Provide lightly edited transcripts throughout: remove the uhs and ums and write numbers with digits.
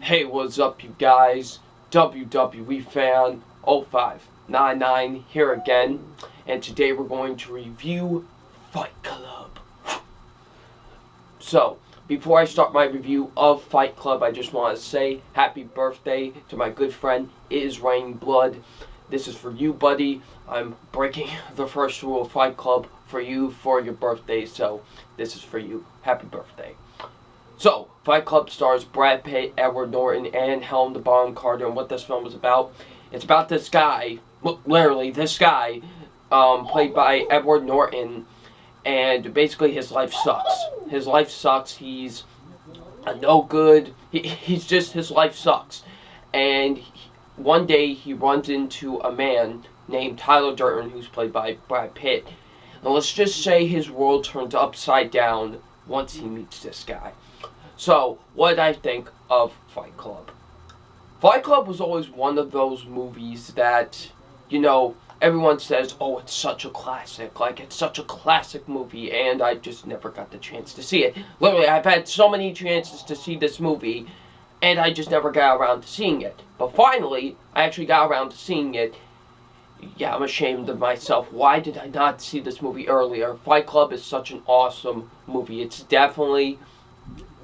Hey, what's up, you guys? WWE fan 0599 here again, and today we're going to review Fight Club. So, before I start my review of Fight Club, I just want to say happy birthday to my good friend It Is Raining Blood. This is for you, buddy. I'm breaking the first rule of Fight Club for you for your birthday, so this is for you. Happy birthday. So, Fight Club stars Brad Pitt, Edward Norton, and Helena Bonham Carter, and what this film is about. It's about this guy, literally this guy, played by Edward Norton, and basically his life sucks. His life sucks. He's a no good. He's just, his life sucks. And one day he runs into a man named Tyler Durden, who's played by Brad Pitt. And let's just say his world turns upside down once he meets this guy. So, what did I think of Fight Club? Fight Club was always one of those movies that, everyone says, oh, it's such a classic. Like, it's such a classic movie, and I just never got the chance to see it. Literally, I've had so many chances to see this movie, and I just never got around to seeing it. But finally, I actually got around to seeing it. Yeah, I'm ashamed of myself. Why did I not see this movie earlier? Fight Club is such an awesome movie. It's definitely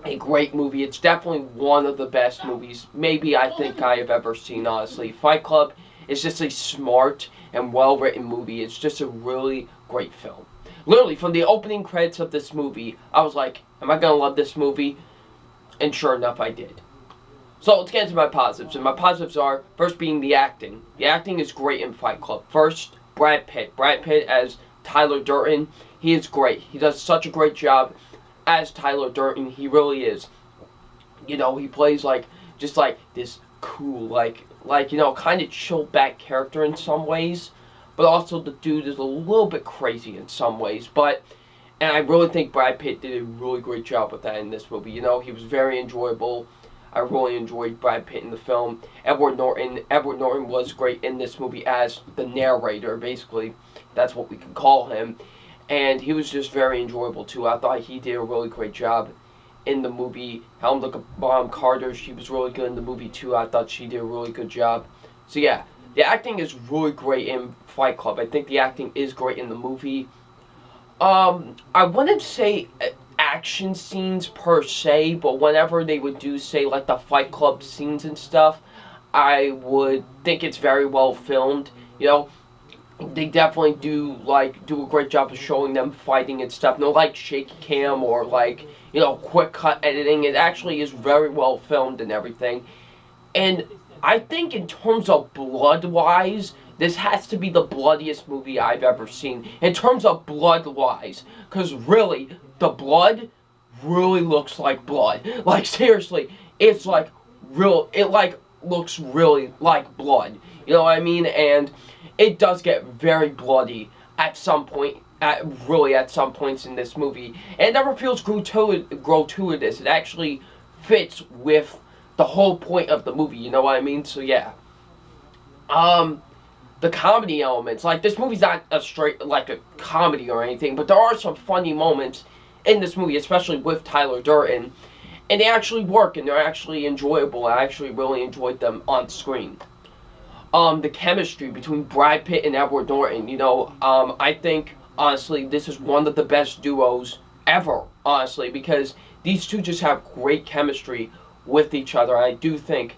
a great movie. It's definitely one of the best movies maybe I think I have ever seen, honestly. Fight Club is just a smart and well-written movie. It's just a really great film. Literally, from the opening credits of this movie, I was like, am I going to love this movie? And sure enough, I did. So, let's get into my positives. And my positives are, first being the acting. The acting is great in Fight Club. First, Brad Pitt. Brad Pitt as Tyler Durden. He is great. He does such a great job as Tyler Durden. He really is. He plays just like this cool, kind of chilled back character in some ways, but also the dude is a little bit crazy in some ways. And I really think Brad Pitt did a really great job with that in this movie. He was very enjoyable. I really enjoyed Brad Pitt in the film. Edward Norton was great in this movie as the narrator, basically. That's what we can call him. And he was just very enjoyable, too. I thought he did a really great job in the movie. Helena Bonham Carter, she was really good in the movie, too. I thought she did a really good job. So, yeah, the acting is really great in Fight Club. I think the acting is great in the movie. I wouldn't say action scenes per se, but whenever they would do, say, like the Fight Club scenes and stuff, I would think it's very well filmed, They definitely do a great job of showing them fighting and stuff. No shaky cam or quick cut editing. It actually is very well filmed and everything. And I think in terms of blood wise, this has to be the bloodiest movie I've ever seen. In terms of blood wise. Because really, the blood really looks like blood. Seriously, it's real. It looks really like blood. You know what I mean? And it does get very bloody at some point, at some points in this movie. And it never feels gratuitous. It actually fits with the whole point of the movie, you know what I mean? So yeah. The comedy elements, this movie's not a straight, a comedy or anything, but there are some funny moments in this movie, especially with Tyler Durden. And they actually work, and they're actually enjoyable. I actually really enjoyed them on screen. The chemistry between Brad Pitt and Edward Norton, I think, honestly, this is one of the best duos ever, honestly, because these two just have great chemistry with each other. I do think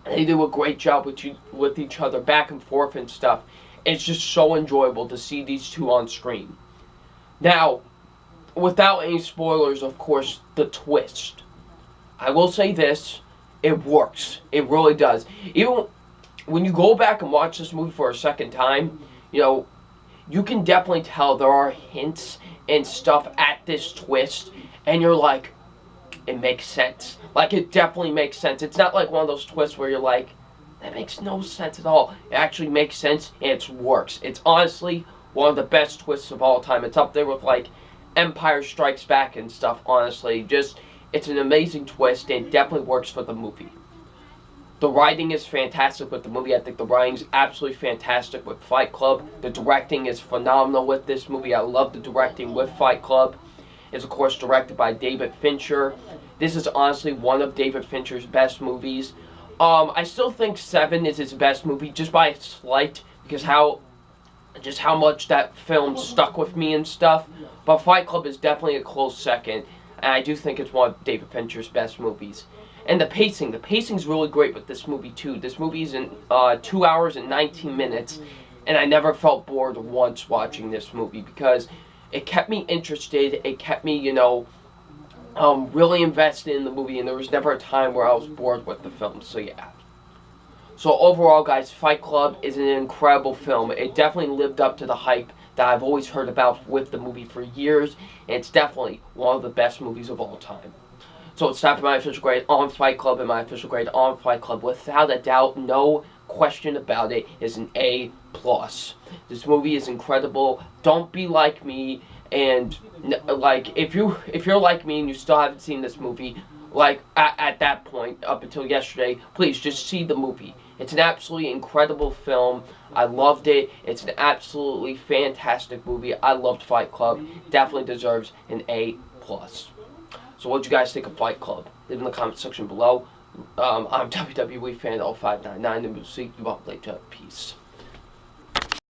they do a great job with each other, back and forth and stuff. It's just so enjoyable to see these two on screen. Now, without any spoilers, of course, the twist. I will say this, it works. It really does. Even when you go back and watch this movie for a second time, you can definitely tell there are hints and stuff at this twist, and you're like, it makes sense. It definitely makes sense. It's not like one of those twists where you're like, that makes no sense at all. It actually makes sense, and it works. It's honestly one of the best twists of all time. It's up there with, Empire Strikes Back and stuff, honestly. It's an amazing twist, and it definitely works for the movie. The writing is fantastic with the movie. I think the writing is absolutely fantastic with Fight Club. The directing is phenomenal with this movie. I love the directing with Fight Club. It's, of course, directed by David Fincher. this is honestly one of David Fincher's best movies. I still think Seven is his best movie, just by a slight, because just how much that film stuck with me and stuff. But Fight Club is definitely a close second, and I do think it's one of David Fincher's best movies. And the pacing's really great with this movie too. This movie's in 2 hours and 19 minutes, and I never felt bored once watching this movie because it kept me interested. It kept me, really invested in the movie, and there was never a time where I was bored with the film. So yeah. So overall, guys, Fight Club is an incredible film. It definitely lived up to the hype that I've always heard about with the movie for years, and it's definitely one of the best movies of all time. So it's time for my official grade on Fight Club, and my official grade on Fight Club, without a doubt, no question about it, is an A+. This movie is incredible. Don't be like me, and like if you're like me and you still haven't seen this movie, like at that point up until yesterday, please just see the movie. It's an absolutely incredible film. I loved it. It's an absolutely fantastic movie. I loved Fight Club. Definitely deserves an A+. So what do you guys think of Fight Club? Leave in the comment section below. I'm WWE Fan 0599, and we'll see you all later. Peace.